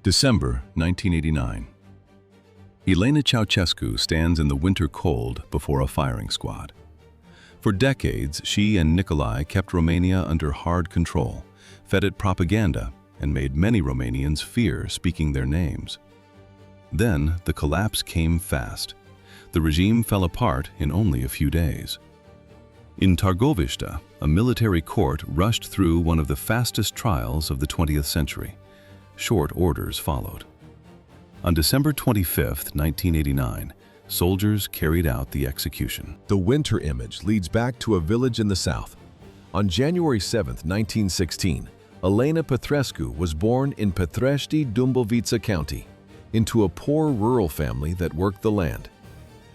December 1989. Elena Ceaușescu stands in the winter cold before a firing squad. For decades, she and Nicolae kept Romania under hard control, fed it propaganda, and made many Romanians fear speaking their names. Then, the collapse came fast. The regime fell apart in only a few days. In Târgoviște, a military court rushed through one of the fastest trials of the 20th century. Short orders followed. On December 25, 1989, soldiers carried out the execution. The winter image leads back to a village in the south. On January 7, 1916, Elena Petrescu was born in Petrăști, Dâmbovița County, into a poor rural family that worked the land.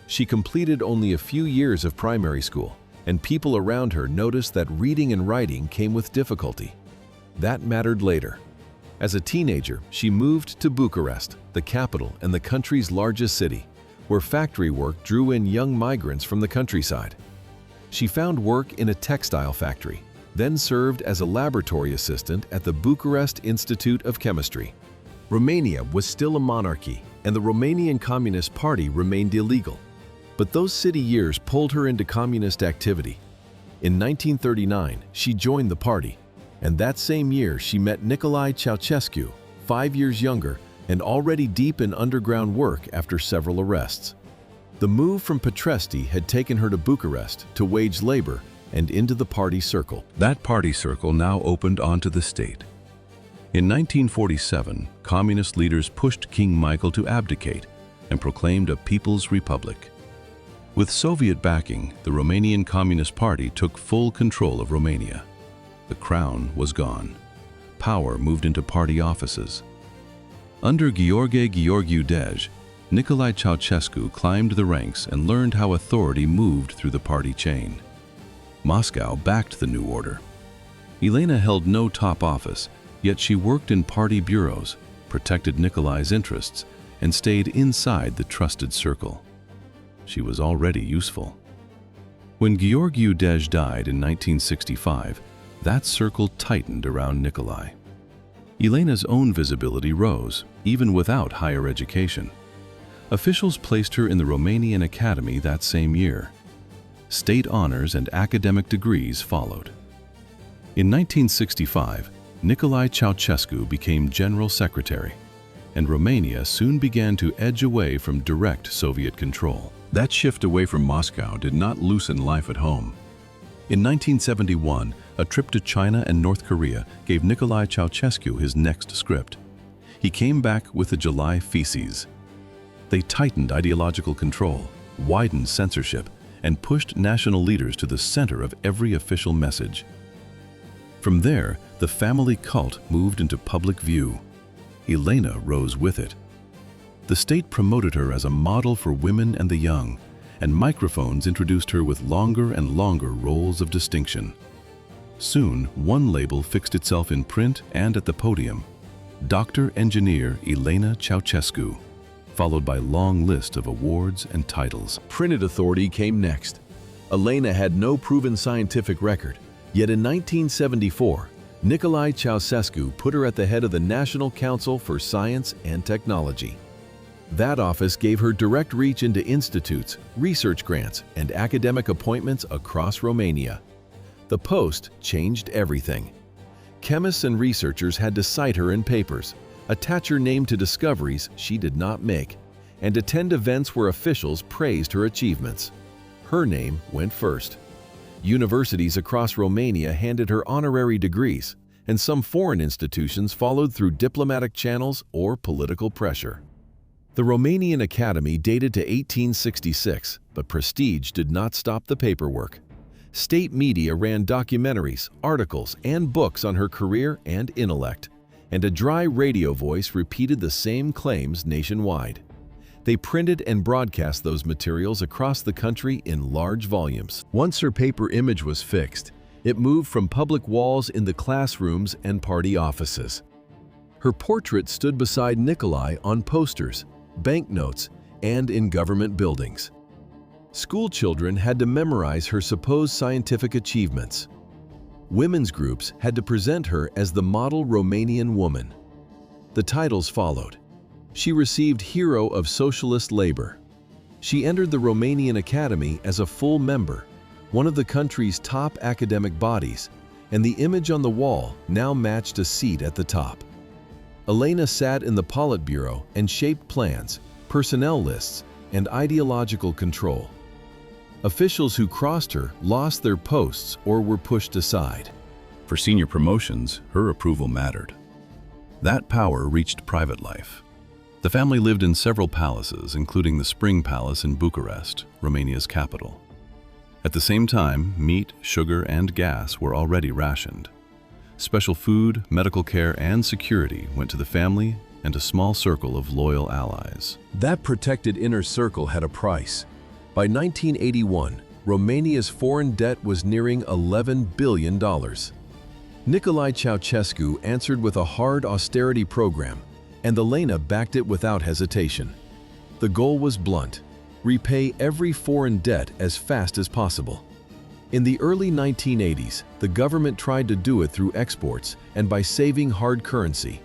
She completed only a few years of primary school, and people around her noticed that reading and writing came with difficulty. That mattered later. As a teenager, she moved to Bucharest, the capital and the country's largest city, where factory work drew in young migrants from the countryside. She found work in a textile factory, then served as a laboratory assistant at the Bucharest Institute of Chemistry. Romania was still a monarchy, and the Romanian Communist Party remained illegal. But those city years pulled her into communist activity. In 1939, she joined the party, and that same year she met Nicolae Ceaușescu, 5 years younger and already deep in underground work after several arrests. The move from Petrăști had taken her to Bucharest to wage labor and into the party circle. That party circle now opened onto the state. In 1947, communist leaders pushed King Michael to abdicate and proclaimed a People's Republic. With Soviet backing, the Romanian Communist Party took full control of Romania. The crown was gone. Power moved into party offices. Under Gheorghe Gheorghiu-Dej, Nicolae Ceaușescu climbed the ranks and learned how authority moved through the party chain. Moscow backed the new order. Elena held no top office, yet she worked in party bureaus, protected Nicolae's interests, and stayed inside the trusted circle. She was already useful. When Gheorghiu-Dej died in 1965, that circle tightened around Nicolae. Elena's own visibility rose, even without higher education. Officials placed her in the Romanian Academy that same year. State honors and academic degrees followed. In 1965, Nicolae Ceaușescu became General Secretary, and Romania soon began to edge away from direct Soviet control. That shift away from Moscow did not loosen life at home. In 1971, a trip to China and North Korea gave Nicolae Ceaușescu his next script. He came back with the July Theses. They tightened ideological control, widened censorship, and pushed national leaders to the center of every official message. From there, the family cult moved into public view. Elena rose with it. The state promoted her as a model for women and the young, and microphones introduced her with longer and longer roles of distinction. Soon, one label fixed itself in print and at the podium: Dr. Engineer Elena Ceaușescu, followed by a long list of awards and titles. Printed authority came next. Elena had no proven scientific record, yet in 1974, Nicolae Ceaușescu put her at the head of the National Council for Science and Technology. That office gave her direct reach into institutes, research grants, and academic appointments across Romania. The post changed everything. Chemists and researchers had to cite her in papers, attach her name to discoveries she did not make, and attend events where officials praised her achievements. Her name went first. Universities across Romania handed her honorary degrees, and some foreign institutions followed through diplomatic channels or political pressure. The Romanian Academy dated to 1866, but prestige did not stop the paperwork. State media ran documentaries, articles, and books on her career and intellect, and a dry radio voice repeated the same claims nationwide. They printed and broadcast those materials across the country in large volumes. Once her paper image was fixed, it moved from public walls in the classrooms and party offices. Her portrait stood beside Nicolae on posters, banknotes, and in government buildings. School children had to memorize her supposed scientific achievements. Women's groups had to present her as the model Romanian woman. The titles followed. She received Hero of Socialist Labor. She entered the Romanian Academy as a full member, one of the country's top academic bodies, and the image on the wall now matched a seat at the top. Elena sat in the Politburo and shaped plans, personnel lists, and ideological control. Officials who crossed her lost their posts or were pushed aside. For senior promotions, her approval mattered. That power reached private life. The family lived in several palaces, including the Spring Palace in Bucharest, Romania's capital. At the same time, meat, sugar, and gas were already rationed. Special food, medical care, and security went to the family and a small circle of loyal allies. That protected inner circle had a price. By 1981, Romania's foreign debt was nearing $11 billion. Nicolae Ceaușescu answered with a hard austerity program, and Elena backed it without hesitation. The goal was blunt: repay every foreign debt as fast as possible. In the early 1980s, the government tried to do it through exports and by saving hard currency.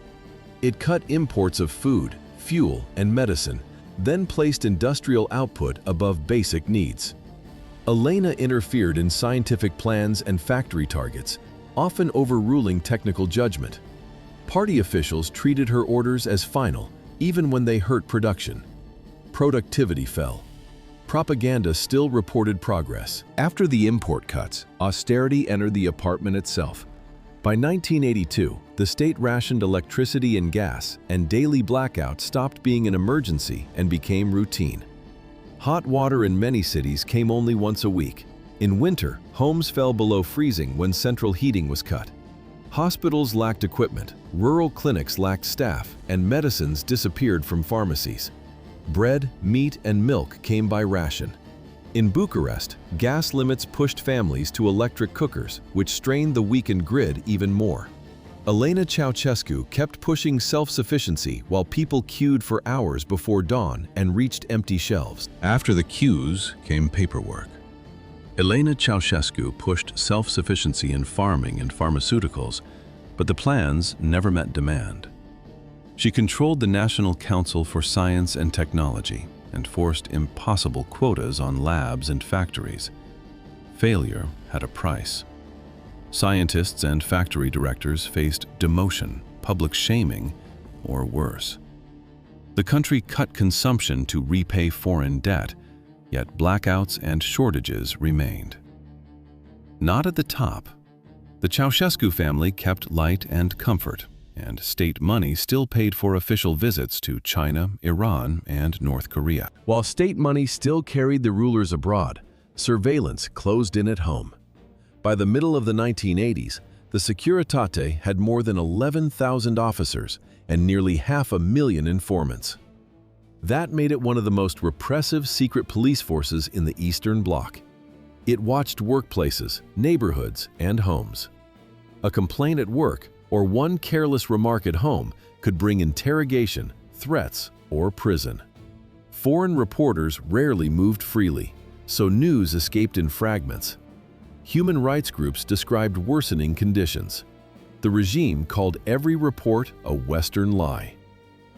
It cut imports of food, fuel, and medicine, then placed industrial output above basic needs. Elena interfered in scientific plans and factory targets, often overruling technical judgment. Party officials treated her orders as final, even when they hurt production. Productivity fell. Propaganda still reported progress. After the import cuts, austerity entered the apartment itself. By 1982, the state rationed electricity and gas, and daily blackouts stopped being an emergency and became routine. Hot water in many cities came only once a week. In winter, homes fell below freezing when central heating was cut. Hospitals lacked equipment, rural clinics lacked staff, and medicines disappeared from pharmacies. Bread, meat, and milk came by ration. In Bucharest, gas limits pushed families to electric cookers, which strained the weakened grid even more. Elena Ceaușescu kept pushing self-sufficiency while people queued for hours before dawn and reached empty shelves. After the queues came paperwork. Elena Ceaușescu pushed self-sufficiency in farming and pharmaceuticals, but the plans never met demand. She controlled the National Council for Science and Technology and forced impossible quotas on labs and factories. Failure had a price. Scientists and factory directors faced demotion, public shaming, or worse. The country cut consumption to repay foreign debt, yet blackouts and shortages remained. Not at the top. The Ceaușescu family kept light and comfort, and state money still paid for official visits to China, Iran, and North Korea. While state money still carried the rulers abroad, surveillance closed in at home. By the middle of the 1980s, the Securitate had more than 11,000 officers and nearly 500,000 informants. That made it one of the most repressive secret police forces in the Eastern Bloc. It watched workplaces, neighborhoods, and homes. A complaint at work or one careless remark at home could bring interrogation, threats, or prison. Foreign reporters rarely moved freely, so news escaped in fragments. Human rights groups described worsening conditions. The regime called every report a Western lie.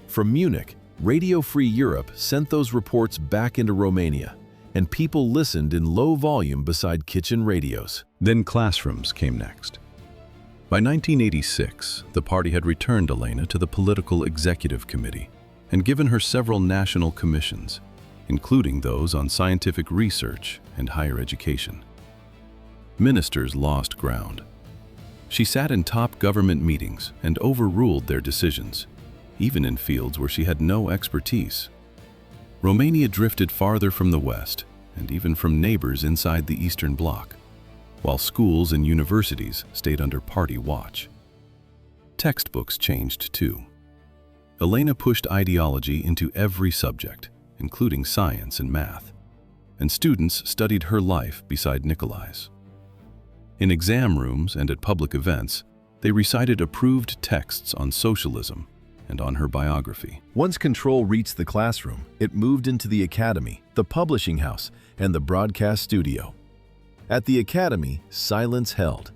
From Munich, Radio Free Europe sent those reports back into Romania, and people listened in low volume beside kitchen radios. Then classrooms came next. By 1986, the party had returned Elena to the Political Executive Committee and given her several national commissions, including those on scientific research and higher education. Ministers lost ground. She sat in top government meetings and overruled their decisions, even in fields where she had no expertise. Romania drifted farther from the West and even from neighbors inside the Eastern Bloc, while schools and universities stayed under party watch. Textbooks changed too. Elena pushed ideology into every subject, including science and math, and students studied her life beside Nicolae's. In exam rooms and at public events, they recited approved texts on socialism and on her biography. Once control reached the classroom, it moved into the academy, the publishing house, and the broadcast studio. At the academy, silence held.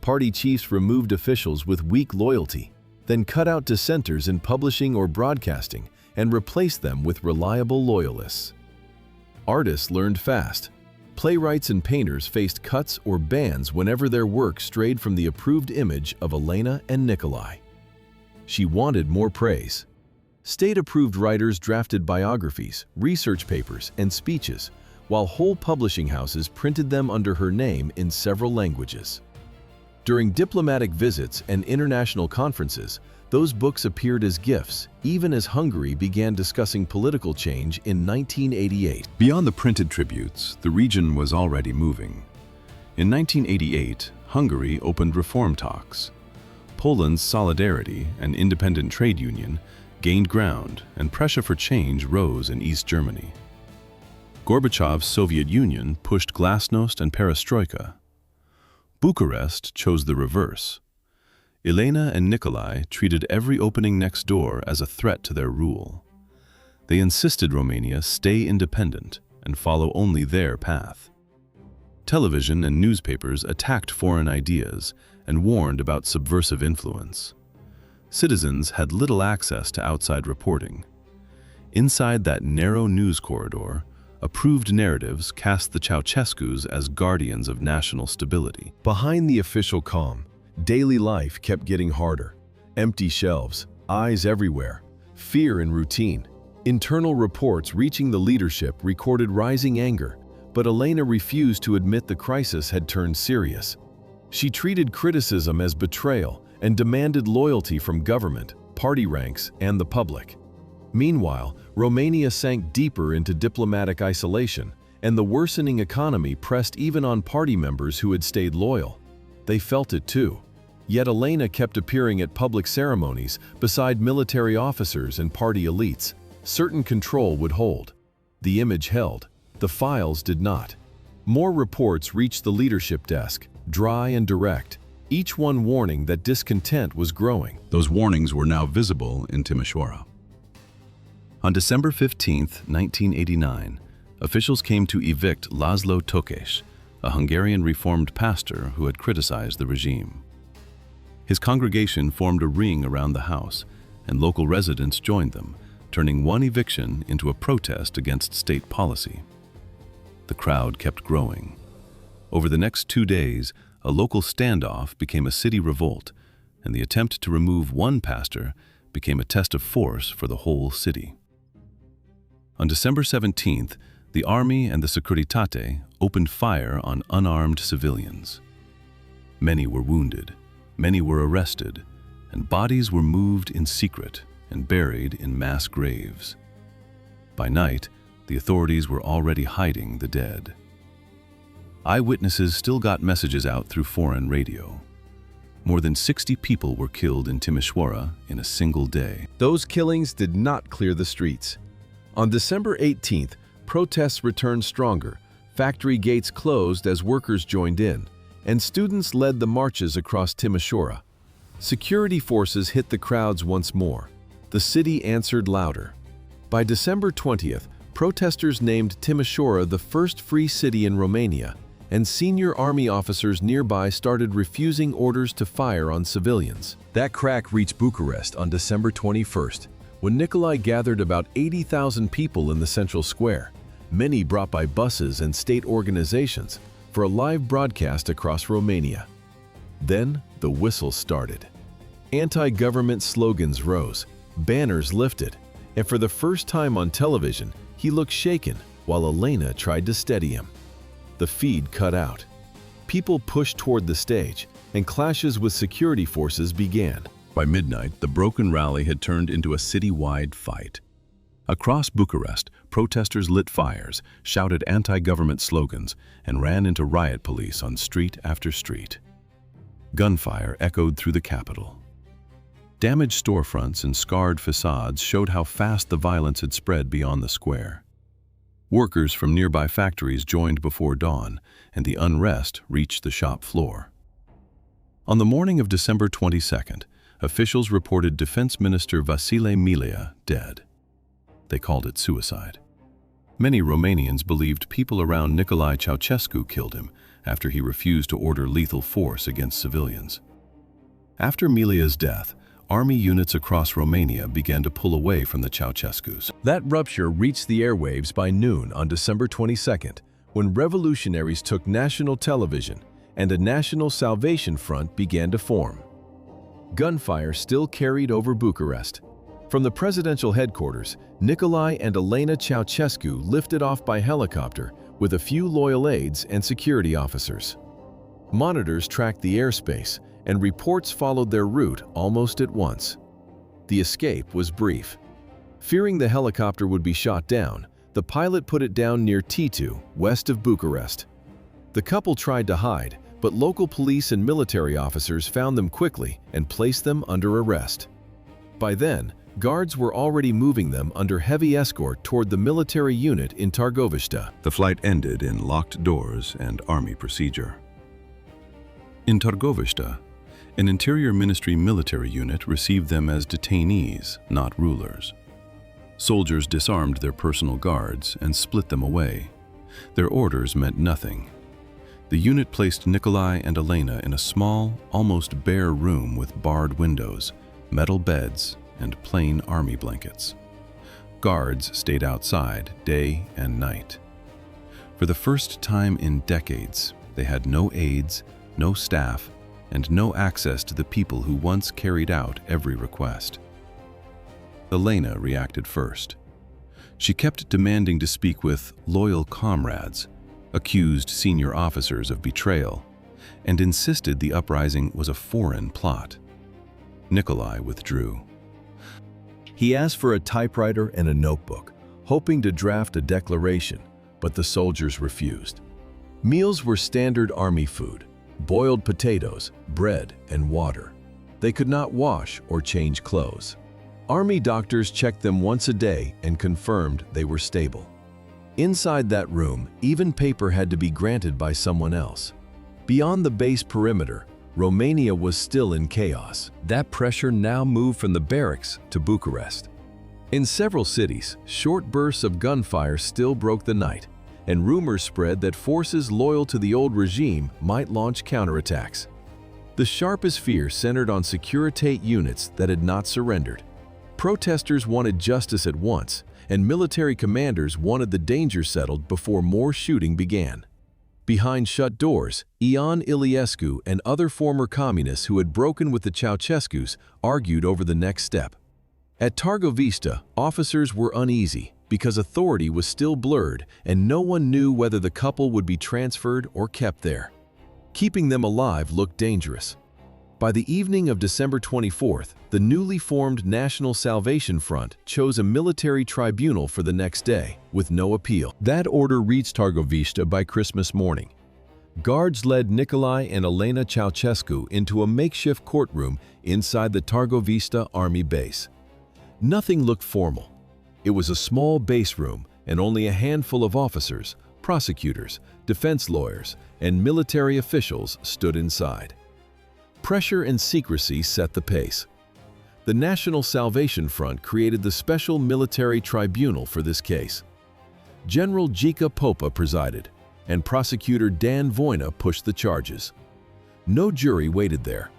Party chiefs removed officials with weak loyalty. then cut out dissenters in publishing or broadcasting and replaced them with reliable loyalists. Artists learned fast. Playwrights and painters faced cuts or bans whenever their work strayed from the approved image of Elena and Nicolae. She wanted more praise. State-approved writers drafted biographies, research papers, and speeches, while whole publishing houses printed them under her name in several languages. During diplomatic visits and international conferences, those books appeared as gifts, even as Hungary began discussing political change in 1988. Beyond the printed tributes, the region was already moving. In 1988, Hungary opened reform talks. Poland's Solidarity, an independent trade union, gained ground, and pressure for change rose in East Germany. Gorbachev's Soviet Union pushed glasnost and perestroika. Bucharest chose the reverse. Elena and Nicolae treated every opening next door as a threat to their rule. They insisted Romania stay independent and follow only their path. Television and newspapers attacked foreign ideas and warned about subversive influence. Citizens had little access to outside reporting. Inside that narrow news corridor, approved narratives cast the Ceaușescus as guardians of national stability. Behind the official calm, daily life kept getting harder. Empty shelves, eyes everywhere, fear and routine. Internal reports reaching the leadership recorded rising anger, but Elena refused to admit the crisis had turned serious. She treated criticism as betrayal and demanded loyalty from government, party ranks, and the public. Meanwhile, Romania sank deeper into diplomatic isolation, and the worsening economy pressed even on party members who had stayed loyal. They felt it too. Yet Elena kept appearing at public ceremonies beside military officers and party elites. Certain control would hold. The image held. The files did not. More reports reached the leadership desk, dry and direct, each one warning that discontent was growing. Those warnings were now visible in Timișoara. On December 15, 1989, officials came to evict Laszlo Tokes, a Hungarian Reformed pastor who had criticized the regime. His congregation formed a ring around the house, and local residents joined them, turning one eviction into a protest against state policy. The crowd kept growing. Over the next 2 days, a local standoff became a city revolt, and the attempt to remove one pastor became a test of force for the whole city. On December 17th, the army and the Securitate opened fire on unarmed civilians. Many were wounded, many were arrested, and bodies were moved in secret and buried in mass graves. By night, the authorities were already hiding the dead. Eyewitnesses still got messages out through foreign radio. More than 60 people were killed in Timișoara in a single day. Those killings did not clear the streets. On December 18th, protests returned stronger. Factory gates closed as workers joined in, and students led the marches across Timișoara. Security forces hit the crowds once more. The city answered louder. By December 20th, protesters named Timișoara the first free city in Romania, and senior army officers nearby started refusing orders to fire on civilians. That crack reached Bucharest on December 21st, when Nicolae gathered about 80,000 people in the central square, many brought by buses and state organizations, for a live broadcast across Romania. Then the whistle started. Anti-government slogans rose, banners lifted, and for the first time on television, he looked shaken while Elena tried to steady him. The feed cut out. People pushed toward the stage, and clashes with security forces began. By midnight, the broken rally had turned into a city-wide fight. Across Bucharest, protesters lit fires, shouted anti-government slogans, and ran into riot police on street after street. Gunfire echoed through the capital. Damaged storefronts and scarred facades showed how fast the violence had spread beyond the square. Workers from nearby factories joined before dawn, and the unrest reached the shop floor. On the morning of December 22nd, officials reported Defense Minister Vasile Milea dead. They called it suicide. Many Romanians believed people around Nicolae Ceaușescu killed him after he refused to order lethal force against civilians. After Milea's death, army units across Romania began to pull away from the Ceaușescus. That rupture reached the airwaves by noon on December 22nd, when revolutionaries took national television and a National Salvation Front began to form. Gunfire still carried over Bucharest. From the presidential headquarters, Nicolae and Elena Ceaușescu lifted off by helicopter with a few loyal aides and security officers. Monitors tracked the airspace, and reports followed their route almost at once. The escape was brief. Fearing the helicopter would be shot down, the pilot put it down near Titu, west of Bucharest. The couple tried to hide, but local police and military officers found them quickly and placed them under arrest. By then, guards were already moving them under heavy escort toward the military unit in Târgoviște. The flight ended in locked doors and army procedure. In Târgoviște, an Interior Ministry military unit received them as detainees, not rulers. Soldiers disarmed their personal guards and split them away. Their orders meant nothing. The unit placed Nicolae and Elena in a small, almost bare room with barred windows, metal beds, and plain army blankets. Guards stayed outside day and night. For the first time in decades, they had no aides, no staff, and no access to the people who once carried out every request. Elena reacted first. She kept demanding to speak with loyal comrades, accused senior officers of betrayal, and insisted the uprising was a foreign plot. Nicolae withdrew. He asked for a typewriter and a notebook, hoping to draft a declaration, but the soldiers refused. Meals were standard army food: boiled potatoes, bread, and water. They could not wash or change clothes. Army doctors checked them once a day and confirmed they were stable. Inside that room, even paper had to be granted by someone else. Beyond the base perimeter, Romania was still in chaos. That pressure now moved from the barracks to Bucharest. In several cities, short bursts of gunfire still broke the night, and rumors spread that forces loyal to the old regime might launch counterattacks. The sharpest fear centered on Securitate units that had not surrendered. Protesters wanted justice at once, and military commanders wanted the danger settled before more shooting began. Behind shut doors, Ion Iliescu and other former communists who had broken with the Ceaușescus argued over the next step. At Târgoviște, officers were uneasy because authority was still blurred and no one knew whether the couple would be transferred or kept there. Keeping them alive looked dangerous. By the evening of December 24th, the newly formed National Salvation Front chose a military tribunal for the next day, with no appeal. That order reached Târgoviște by Christmas morning. Guards led Nicolae and Elena Ceaușescu into a makeshift courtroom inside the Târgoviște army base. Nothing looked formal. It was a small base room, and only a handful of officers, prosecutors, defense lawyers, and military officials stood inside. Pressure and secrecy set the pace. The National Salvation Front created the Special Military Tribunal for this case. General Gica Popa presided, and prosecutor Dan Voina pushed the charges. No jury waited there.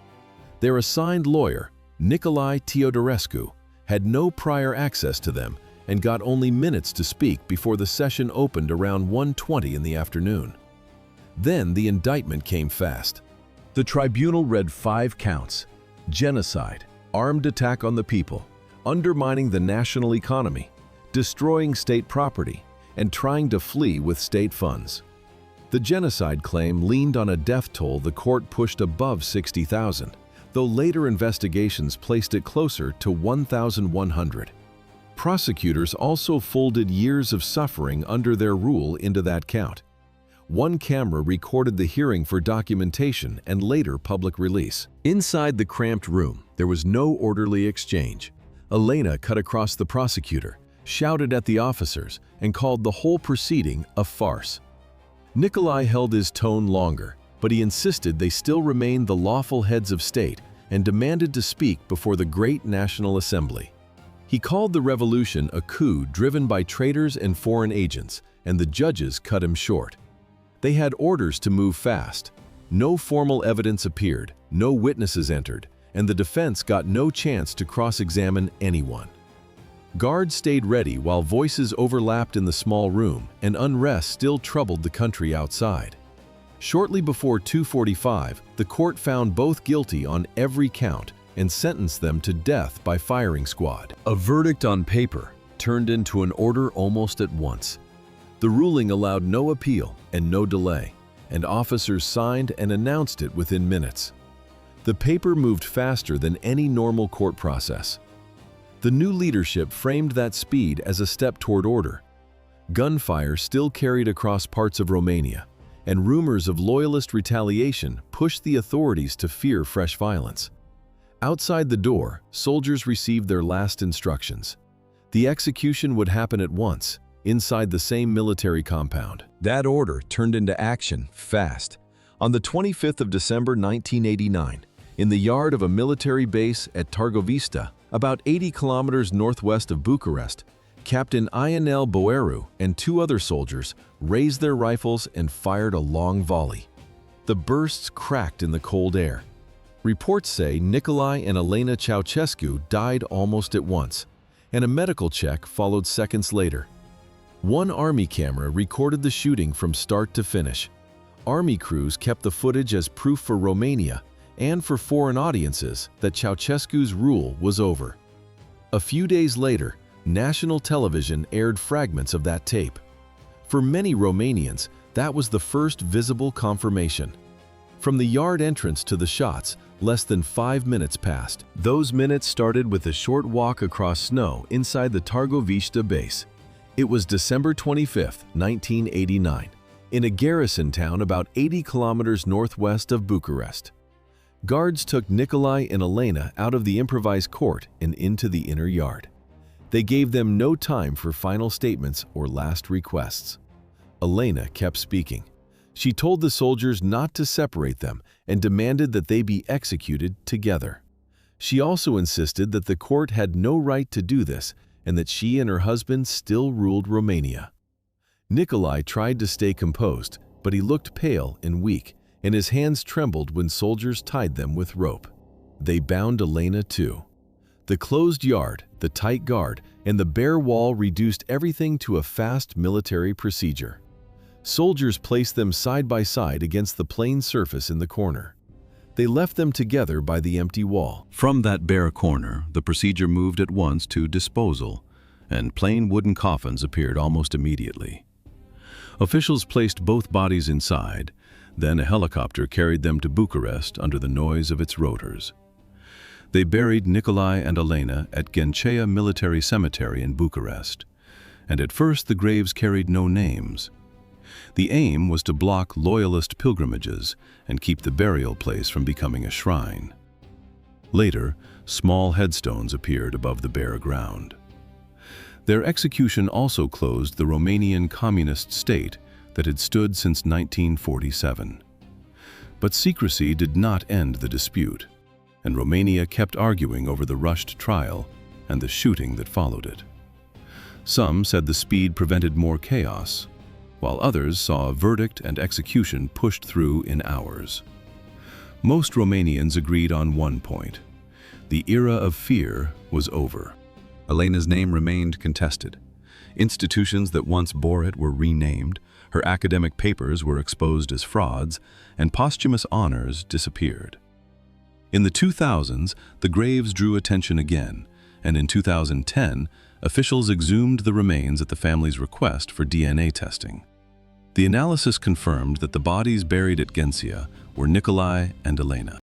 Their assigned lawyer, Nicolae Teodorescu, had no prior access to them and got only minutes to speak before the session opened around 1:20 in the afternoon. Then the indictment came fast. The tribunal read 5 counts: genocide, armed attack on the people, undermining the national economy, destroying state property, and trying to flee with state funds. The genocide claim leaned on a death toll the court pushed above 60,000, though later investigations placed it closer to 1,100. Prosecutors also folded years of suffering under their rule into that count. One camera recorded the hearing for documentation and later public release. Inside the cramped room, there was no orderly exchange. Elena cut across the prosecutor, shouted at the officers, and called the whole proceeding a farce. Nicolae held his tone longer, but he insisted they still remained the lawful heads of state and demanded to speak before the great National Assembly. He called the revolution a coup driven by traitors and foreign agents, and the judges cut him short. They had orders to move fast. No formal evidence appeared, no witnesses entered, and the defense got no chance to cross-examine anyone. Guards stayed ready while voices overlapped in the small room, and unrest still troubled the country outside. Shortly before 2:45, the court found both guilty on every count and sentenced them to death by firing squad. A verdict on paper turned into an order almost at once. The ruling allowed no appeal and no delay, and officers signed and announced it within minutes. The paper moved faster than any normal court process. The new leadership framed that speed as a step toward order. Gunfire still carried across parts of Romania, and rumors of loyalist retaliation pushed the authorities to fear fresh violence. Outside the door, soldiers received their last instructions. The execution would happen at once, inside the same military compound. That order turned into action fast. On the 25th of December 1989, in the yard of a military base at Târgoviște, about 80 kilometers northwest of Bucharest, Captain Ionel Boeru and two other soldiers raised their rifles and fired a long volley. The bursts cracked in the cold air. Reports say Nicolae and Elena Ceaușescu died almost at once, and a medical check followed seconds later. One army camera recorded the shooting from start to finish. Army crews kept the footage as proof for Romania and for foreign audiences that Ceaușescu's rule was over. A few days later, national television aired fragments of that tape. For many Romanians, that was the first visible confirmation. From the yard entrance to the shots, less than 5 minutes passed. Those minutes started with a short walk across snow inside the Târgoviște base. It was December 25, 1989, in a garrison town about 80 kilometers northwest of Bucharest. Guards took Nicolae and Elena out of the improvised court and into the inner yard. They gave them no time for final statements or last requests. Elena kept speaking. She told the soldiers not to separate them and demanded that they be executed together. She also insisted that the court had no right to do this and that she and her husband still ruled Romania. Nicolae tried to stay composed, but he looked pale and weak, and his hands trembled when soldiers tied them with rope. They bound Elena too. The closed yard, the tight guard, and the bare wall reduced everything to a fast military procedure. Soldiers placed them side by side against the plain surface in the corner. They left them together by the empty wall. From that bare corner, the procedure moved at once to disposal, and plain wooden coffins appeared almost immediately. Officials placed both bodies inside, then a helicopter carried them to Bucharest under the noise of its rotors. They buried Nicolae and Elena at Ghencea Military Cemetery in Bucharest, and at first the graves carried no names. The aim was to block loyalist pilgrimages and keep the burial place from becoming a shrine. Later, small headstones appeared above the bare ground. Their execution also closed the Romanian communist state that had stood since 1947. But secrecy did not end the dispute, and Romania kept arguing over the rushed trial and the shooting that followed it. Some said the speed prevented more chaos, while others saw a verdict and execution pushed through in hours. Most Romanians agreed on one point: the era of fear was over. Elena's name remained contested. Institutions that once bore it were renamed, her academic papers were exposed as frauds, and posthumous honors disappeared. In the 2000s, the graves drew attention again, and in 2010, officials exhumed the remains at the family's request for DNA testing. The analysis confirmed that the bodies buried at Ghencea were Nicolae and Elena.